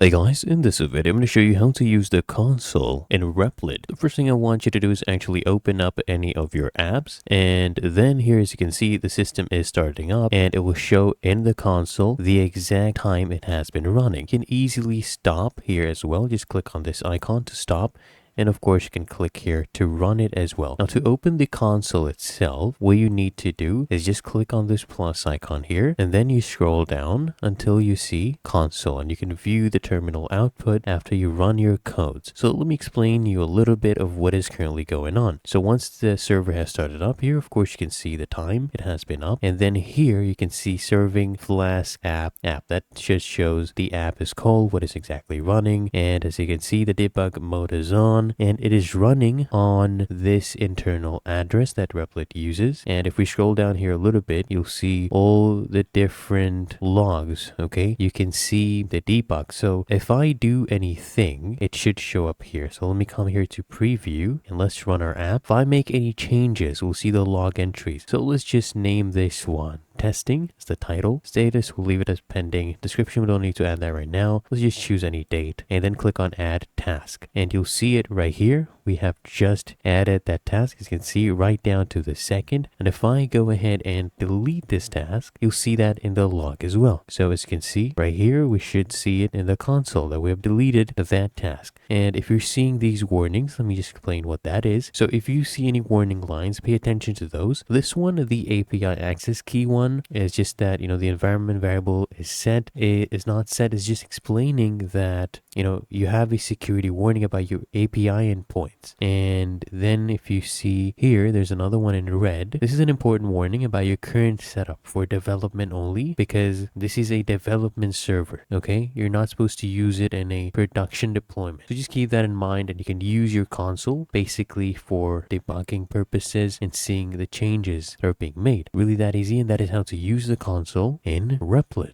Hey guys, in this video I'm going to show you how to use the console in Replit. The first thing I want you to do is actually open up any of your apps, and then here, as you can see, the system is starting up and it will show in the console the exact time it has been running. You can easily stop here as well. Just click on this icon to stop. And of course, you can click here to run it as well. Now, to open the console itself, what you need to do is just click on this plus icon here, and then you scroll down until you see console, and you can view the terminal output after you run your codes. So let me explain you a little bit of what is currently going on. So once the server has started up here, of course, you can see the time it has been up. And then here you can see serving Flask app. That just shows the app is called, what is exactly running. And as you can see, the debug mode is on. And it is running on this internal address that Replit uses. And if we scroll down here a little bit, you'll see all the different logs. Okay, you can see the debug. So if I do anything, it should show up here. So let me come here to preview and let's run our app. If I make any changes, we'll see the log entries. So let's just name this one testing is the title. Status, we'll leave it as pending. Description, we don't need to add that right now. Let's just choose any date and then click on add task, and you'll see it right here. We have just added that task, as you can see, right down to the second. And if I go ahead and delete this task, you'll see that in the log as well. So as you can see right here, we should see it in the console that we have deleted that task. And if you're seeing these warnings, let me just explain what that is. So if you see any warning lines, pay attention to those. This one, the API access key one, is just that, the environment variable is set. It is not set. It's just explaining that, you have a security warning about your API endpoint. And then if you see here, there's another one in red. This is an important warning about your current setup for development only, because this is a development server. Okay, you're not supposed to use it in a production deployment. So just keep that in mind, and you can use your console basically for debugging purposes and seeing the changes that are being made. Really that easy, and that is how to use the console in Replit.